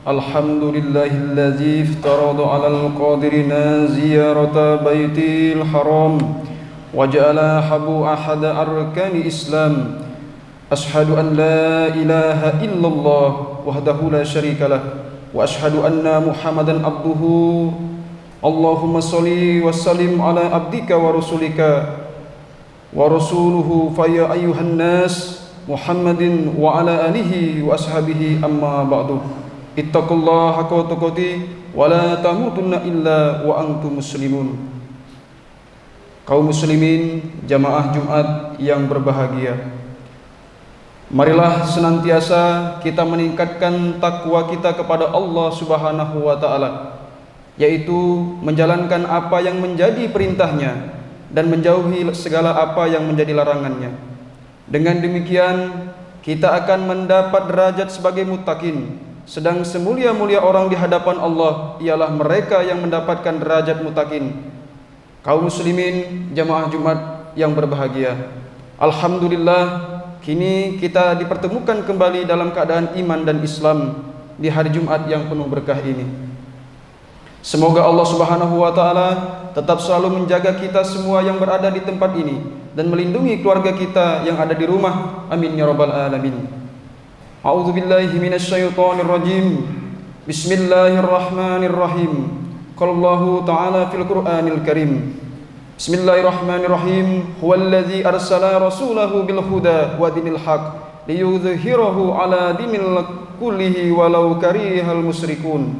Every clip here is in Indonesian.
Alhamdulillahilladzi iftarada 'alal qadirina ziyarata baitil haram wa ja'ala habu ahada arkani islam. Ashhadu an la ilaha illallah wahdahu la syarikalah wa ashhadu anna muhammadan abduhu. Allahumma shalli wa sallim ala abdika wa rasulika wa rasuluhu fa ya ayyuhan nas Muhammadin wa ala alihi wa ashabihi amma ba'du. Ittaqullaha haqqa tuqatih wa la tamutunna illa wa antum muslimun. Kaum muslimin jamaah Jumat yang berbahagia, marilah senantiasa kita meningkatkan takwa kita kepada Allah Subhanahu wa taala, yaitu menjalankan apa yang menjadi perintahnya dan menjauhi segala apa yang menjadi larangannya. Dengan demikian kita akan mendapat derajat sebagai muttaqin, sedang semulia-mulia orang di hadapan Allah ialah mereka yang mendapatkan derajat muttaqin. Kaum muslimin jamaah Jumat yang berbahagia, alhamdulillah kini kita dipertemukan kembali dalam keadaan iman dan Islam di hari Jumat yang penuh berkah ini. Semoga Allah Subhanahu wa taala tetap selalu menjaga kita semua yang berada di tempat ini dan melindungi keluarga kita yang ada di rumah. Amin ya rabbal alamin. A'udzubillahi minasyaitonir rajim. Bismillahirrahmanirrahim. Qallahu ta'ala fil Qur'anil Karim. Bismillahirrahmanirrahim. Huwallazi arsala rasulahu bil huda wa dinil haq liyudhhirahu ala dinil kullihi walau karihal musyrikun.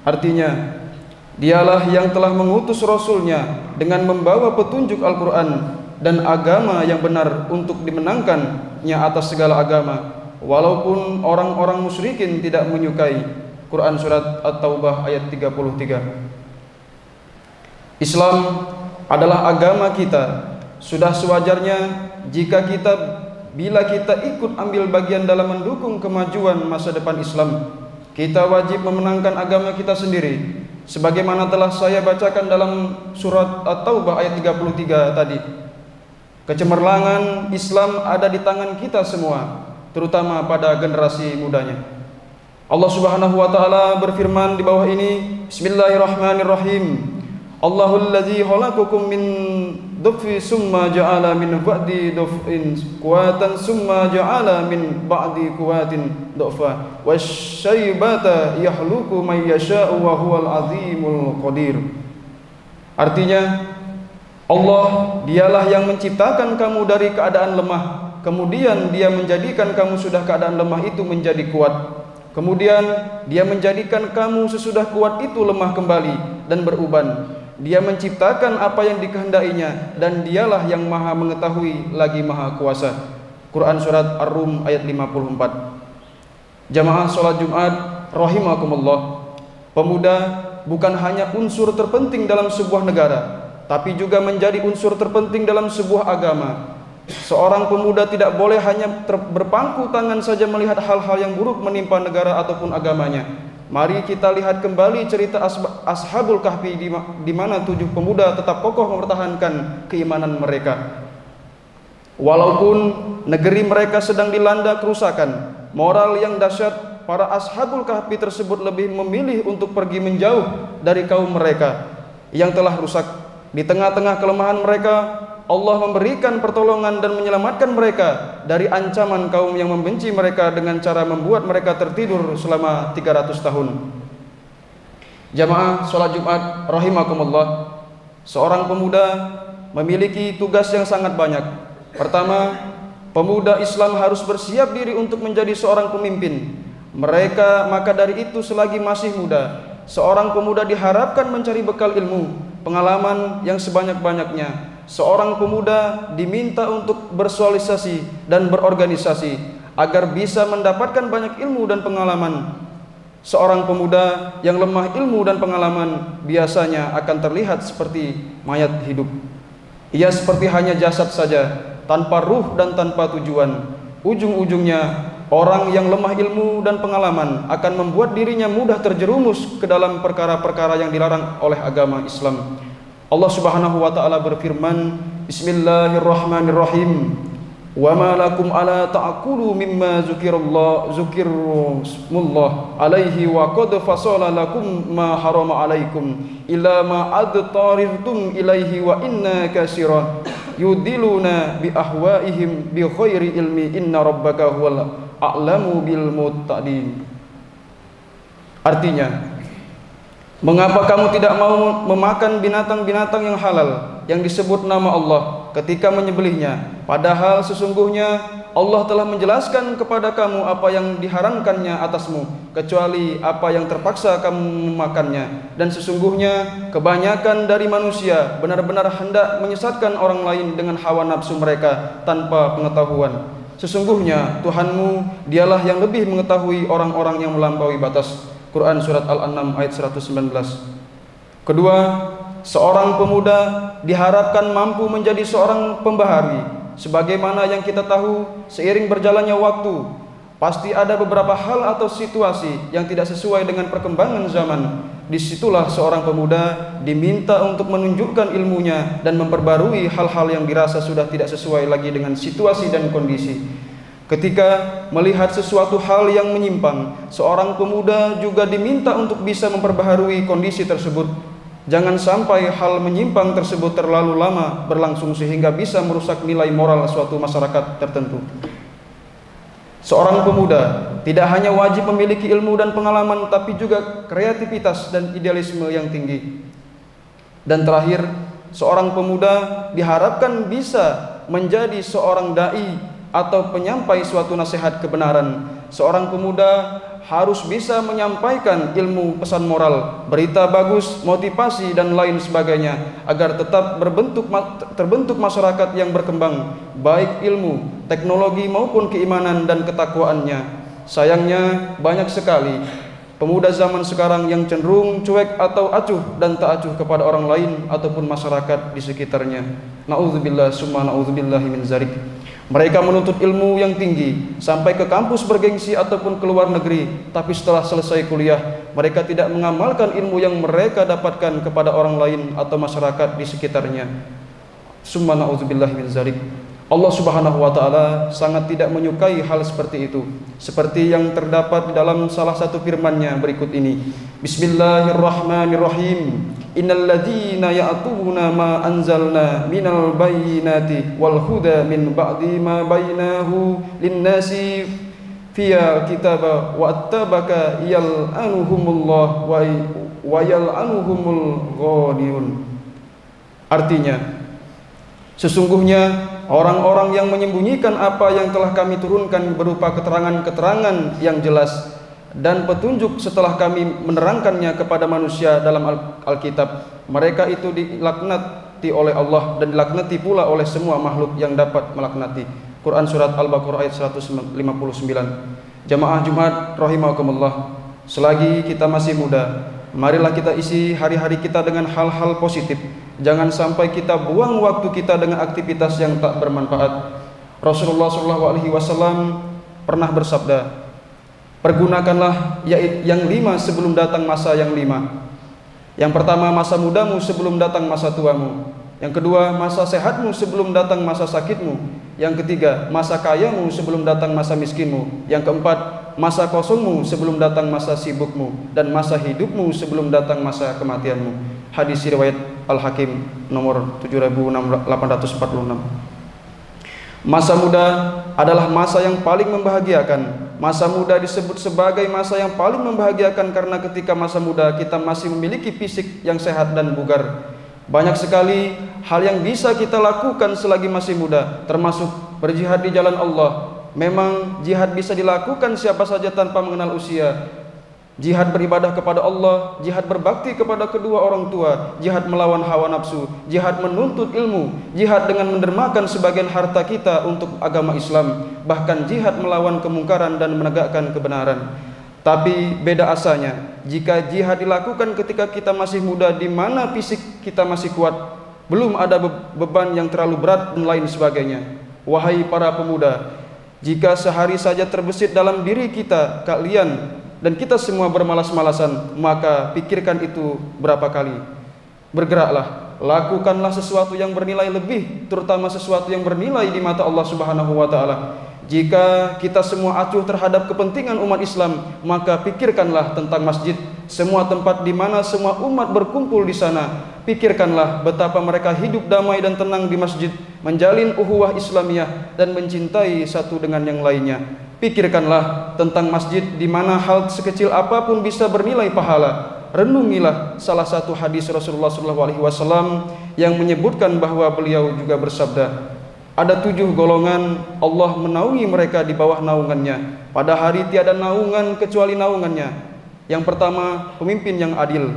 Artinya, Dialah yang telah mengutus Rasulnya dengan membawa petunjuk Al-Quran dan agama yang benar untuk dimenangkannya atas segala agama, walaupun orang-orang musyrikin tidak menyukai. Quran Surat At-Taubah ayat 33. Islam adalah agama kita. Sudah sewajarnya bila kita ikut ambil bagian dalam mendukung kemajuan masa depan Islam. Kita wajib memenangkan agama kita sendiri, sebagaimana telah saya bacakan dalam surat At-Taubah ayat 33 tadi. Kecemerlangan Islam ada di tangan kita semua, terutama pada generasi mudanya. Allah Subhanahu wa taala berfirman di bawah ini, Bismillahirrahmanirrahim. Allahul ladzi khalaqakum min dhuffi summa ja'ala min ba'di dhufin quwatan summa ja'ala min ba'di quwatin dhuffa wasyaibata yakhluqu may yasha'u wa huwal azimul qadir. Artinya, Allah dialah yang menciptakan kamu dari keadaan lemah, kemudian Dia menjadikan kamu sudah keadaan lemah itu menjadi kuat, kemudian Dia menjadikan kamu sesudah kuat itu lemah kembali dan beruban. Dia menciptakan apa yang dikehendainya, dan Dialah yang maha mengetahui lagi maha kuasa. Quran Surat Ar-Rum ayat 54. Jamaah sholat Jumat rahimakumullah, pemuda bukan hanya unsur terpenting dalam sebuah negara, tapi juga menjadi unsur terpenting dalam sebuah agama. Seorang pemuda tidak boleh hanya berpangku tangan saja melihat hal-hal yang buruk menimpa negara ataupun agamanya. Mari kita lihat kembali cerita Ashabul Kahfi, di mana 7 pemuda tetap kokoh mempertahankan keimanan mereka. Walaupun negeri mereka sedang dilanda kerusakan moral yang dahsyat, para Ashabul Kahfi tersebut lebih memilih untuk pergi menjauh dari kaum mereka yang telah rusak. Di tengah-tengah kelemahan mereka, Allah memberikan pertolongan dan menyelamatkan mereka dari ancaman kaum yang membenci mereka dengan cara membuat mereka tertidur selama 300 tahun. Jamaah sholat Jumat rahimakumullah, seorang pemuda memiliki tugas yang sangat banyak. Pertama, pemuda Islam harus bersiap diri untuk menjadi seorang pemimpin. Maka dari itu selagi masih muda, seorang pemuda diharapkan mencari bekal ilmu, pengalaman yang sebanyak-banyaknya. Seorang pemuda diminta untuk bersosialisasi dan berorganisasi agar bisa mendapatkan banyak ilmu dan pengalaman. Seorang pemuda yang lemah ilmu dan pengalaman biasanya akan terlihat seperti mayat hidup. Ia seperti hanya jasad saja, tanpa ruh dan tanpa tujuan. Ujung-ujungnya, orang yang lemah ilmu dan pengalaman akan membuat dirinya mudah terjerumus ke dalam perkara-perkara yang dilarang oleh agama Islam. Allah Subhanahu wa taala berfirman, Bismillahirrahmanirrahim. Wa ma lakum ala ta'kulu mimma zukirullah alaihi wa qad fasala lakum ma harama alaikum illa ma adtarirtum ilaihi wa inna katsiran yudiluna bi ahwaihim bi khairi ilmi inna rabbaka huwal a'lamu bil muttaqin. Artinya, mengapa kamu tidak mau memakan binatang-binatang yang halal yang disebut nama Allah ketika menyembelihnya, padahal sesungguhnya Allah telah menjelaskan kepada kamu apa yang diharamkannya atasmu, kecuali apa yang terpaksa kamu memakannya. Dan sesungguhnya kebanyakan dari manusia benar-benar hendak menyesatkan orang lain dengan hawa nafsu mereka tanpa pengetahuan. Sesungguhnya Tuhanmu dialah yang lebih mengetahui orang-orang yang melampaui batas. Quran Surat Al-An'am ayat 119. Kedua, seorang pemuda diharapkan mampu menjadi seorang pembaharui. Sebagaimana yang kita tahu, seiring berjalannya waktu, pasti ada beberapa hal atau situasi yang tidak sesuai dengan perkembangan zaman. Disitulah seorang pemuda diminta untuk menunjukkan ilmunya dan memperbarui hal-hal yang dirasa sudah tidak sesuai lagi dengan situasi dan kondisi. Ketika melihat sesuatu hal yang menyimpang, seorang pemuda juga diminta untuk bisa memperbaharui kondisi tersebut. Jangan sampai hal menyimpang tersebut terlalu lama berlangsung sehingga bisa merusak nilai moral suatu masyarakat tertentu. Seorang pemuda tidak hanya wajib memiliki ilmu dan pengalaman, tapi juga kreativitas dan idealisme yang tinggi. Dan terakhir, seorang pemuda diharapkan bisa menjadi seorang dai atau penyampai suatu nasihat kebenaran. Seorang pemuda harus bisa menyampaikan ilmu, pesan moral, berita bagus, motivasi dan lain sebagainya agar tetap terbentuk masyarakat yang berkembang, baik ilmu, teknologi maupun keimanan dan ketakwaannya. Sayangnya banyak sekali pemuda zaman sekarang yang cenderung cuek atau acuh dan tak acuh kepada orang lain ataupun masyarakat di sekitarnya. Na'udzubillah summa na'udzubillahi min zalik. Mereka menuntut ilmu yang tinggi sampai ke kampus bergengsi ataupun ke luar negeri, tapi setelah selesai kuliah mereka tidak mengamalkan ilmu yang mereka dapatkan kepada orang lain atau masyarakat di sekitarnya. Summa na'udzubillahi min zalik. Allah Subhanahu wa taala sangat tidak menyukai hal seperti itu, seperti yang terdapat di dalam salah satu firman-Nya berikut ini. Bismillahirrahmanirrahim. Innal ladzina ya'tuna ma anzalna minal bayyinati wal huda min ba'di ma bainahu lin-nasi fiyal kitaba wa attabaka yal'anuhumullah wa yal'anuhumul ghaniyun. Artinya, Sesungguhnya orang-orang yang menyembunyikan apa yang telah kami turunkan berupa keterangan-keterangan yang jelas dan petunjuk setelah kami menerangkannya kepada manusia dalam Alkitab, mereka itu dilaknati oleh Allah dan dilaknati pula oleh semua makhluk yang dapat melaknati. Quran Surat Al-Baqarah ayat 159. Jamaah Jumat rahimakumullah, selagi kita masih muda, marilah kita isi hari-hari kita dengan hal-hal positif. Jangan sampai kita buang waktu kita dengan aktivitas yang tak bermanfaat. Rasulullah SAW pernah bersabda, pergunakanlah yang 5 sebelum datang masa yang 5. Yang pertama, masa mudamu sebelum datang masa tuamu. Yang kedua, masa sehatmu sebelum datang masa sakitmu. Yang ketiga, masa kayamu sebelum datang masa miskinmu. Yang keempat, masa kosongmu sebelum datang masa sibukmu. Dan masa hidupmu sebelum datang masa kematianmu. Hadis riwayat Al-Hakim nomor 7846. Masa muda adalah masa yang paling membahagiakan. Masa muda disebut sebagai masa yang paling membahagiakan karena ketika masa muda kita masih memiliki fisik yang sehat dan bugar. Banyak sekali hal yang bisa kita lakukan selagi masih muda, termasuk berjihad di jalan Allah. Memang jihad bisa dilakukan siapa saja tanpa mengenal usia. Jihad beribadah kepada Allah, jihad berbakti kepada kedua orang tua, jihad melawan hawa nafsu, jihad menuntut ilmu, jihad dengan mendermakan sebagian harta kita untuk agama Islam, bahkan jihad melawan kemungkaran dan menegakkan kebenaran. Tapi beda asanya jika jihad dilakukan ketika kita masih muda, di mana fisik kita masih kuat, belum ada beban yang terlalu berat dan lain sebagainya. Wahai para pemuda, jika sehari saja terbesit dalam diri kita, kalian dan kita semua bermalas-malasan, maka pikirkan itu berapa kali. Bergeraklah, lakukanlah sesuatu yang bernilai lebih, terutama sesuatu yang bernilai di mata Allah Subhanahu wa taala. Jika kita semua acuh terhadap kepentingan umat Islam, maka pikirkanlah tentang masjid, semua tempat di mana semua umat berkumpul di sana. Pikirkanlah betapa mereka hidup damai dan tenang di masjid, menjalin ukhuwah Islamiyah dan mencintai satu dengan yang lainnya. Pikirkanlah tentang masjid di mana hal sekecil apapun bisa bernilai pahala. Renungilah salah satu hadis Rasulullah SAW yang menyebutkan bahwa beliau juga bersabda, ada 7 golongan Allah menaungi mereka di bawah naungannya. Pada hari tiada naungan kecuali naungannya. Yang pertama, pemimpin yang adil,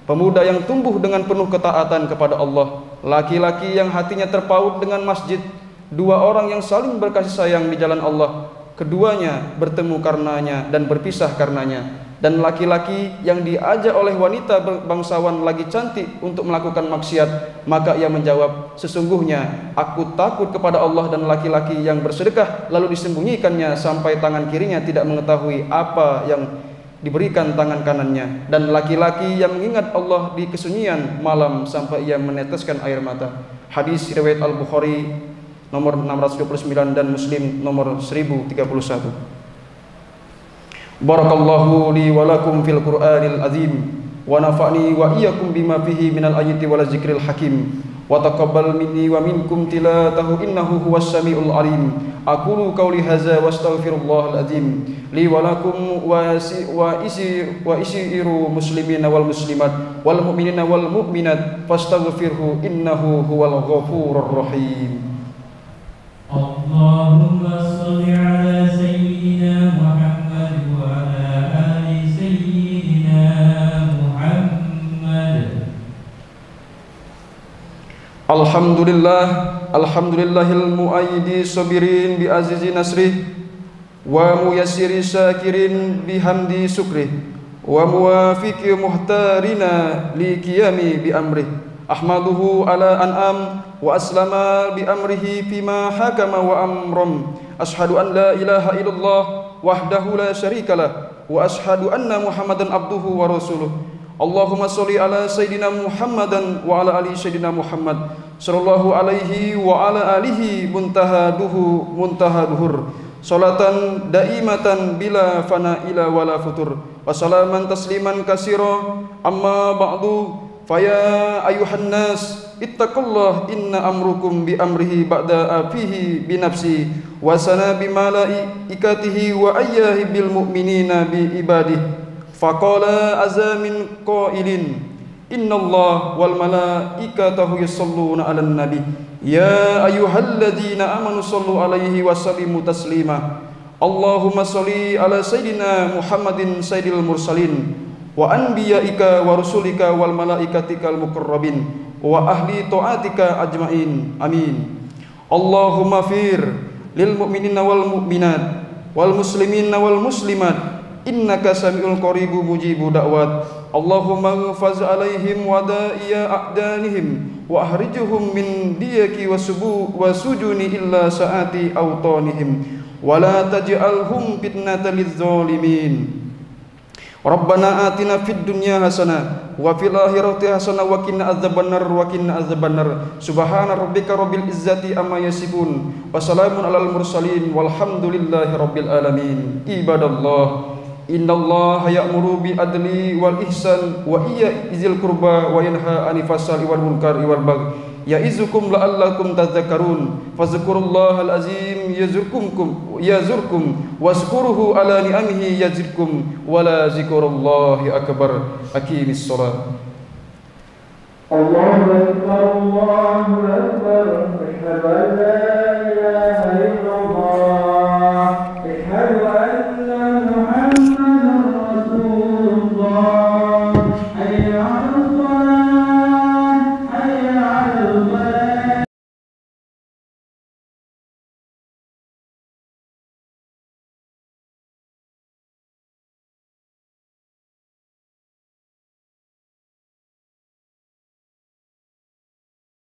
pemuda yang tumbuh dengan penuh ketaatan kepada Allah, laki-laki yang hatinya terpaut dengan masjid, 2 orang yang saling berkasih sayang di jalan Allah, keduanya bertemu karenanya dan berpisah karenanya, dan laki-laki yang diajak oleh wanita bangsawan lagi cantik untuk melakukan maksiat, maka ia menjawab, sesungguhnya aku takut kepada Allah, dan laki-laki yang bersedekah lalu disembunyikannya sampai tangan kirinya tidak mengetahui apa yang diberikan tangan kanannya, dan laki-laki yang mengingat Allah di kesunyian malam sampai ia meneteskan air mata. Hadis riwayat Al-Bukhari nomor 629 dan Muslim nomor 1031. Barakallahu li wa lakum fil Qur'anil azim wa nafa'ni wa iyyakum bima fihi minal ayati wal zikril hakim wa taqabbal minni wa minkum tilatahu innahu huwas samiul alim. Aqulu qawli hadza wa astaghfirullahal azim li wa lakum wa isiru muslimina wal muslimat wal mu'minina wal mu'minat fastaghfirhu innahu huwal ghafurur rahim. Allahumma shalli ala sayyidina Muhammad wa ala ali sayyidina Muhammad. Alhamdulillahil mu'ayyidi sabirin bi azizi nasrih wa muyassiri syakirin bihamdi syukrih wa muwafiqi muhtarina li qiyami bi amrih. Ahmaduhu ala an'am wa aslama bi amrihi fima hakama wa amram. Ashhadu an la ilaha illallah wahdahu la syarikalah wa ashhadu anna Muhammadan abduhu wa rasuluh. Allahumma sholli ala sayyidina Muhammadan wa ala ali sayyidina Muhammad sallallahu alaihi wa ala alihi muntahaduhur salatan daimatan bila fana ila wala futur wa salaman tasliman katsira amma ba'du. Faya ayuhan nas ittaqullah inna amrukum bi amrihi ba'da afihi bi nafsi wa sana bi malaikatihi wa ayyahi bil mu'minina bi ibadihi. Faqala azamin qailin Innallaha wal malaikatahu yusholluna 'alan nabi ya ayyuhalladzina amanu shollu 'alaihi wa sallimu taslima. Allahumma sholli ala sayyidina Muhammadin sayyidil mursalin wa anbiyaika wa rusulika wal malaikatikal muqarrabin wa ahli ta'atika ajmain. Amin. Allahumma fir lil mu'minina wal mu'minat wal muslimina wal muslimat innaka sami'ul qaribu mujibu da'wat. Allahumma ghfaz alaihim wa da'iya a'danihim wa ahrijuhum min diyaki wa sujuni illa sa'ati awtanihim wa la taj'alhum fitnatan lizzalimin. Rabbana atina fid dunya hasanah wa fil akhirati hasanah wa qina adzabannar wa qina adzabannar. Subhana rabbika rabbil izzati amma yasifun wa salamun alal mursalin walhamdulillahi rabbil alamin. Ibadallah, innallaha ya'muru bil adli wal ihsan wa iyya'izil qurba wa yanha 'anil fahsya'i wal munkari wal baghi ya'izukum la'allakum tadhakkarun. Fadhkurullahal azim yazurkum wazkuruhu ala ni'amihi yazidkum wa la zikrullahi akbar. Aqimis shalah. Allahu akbar, Allahu akbar, asyhadu an la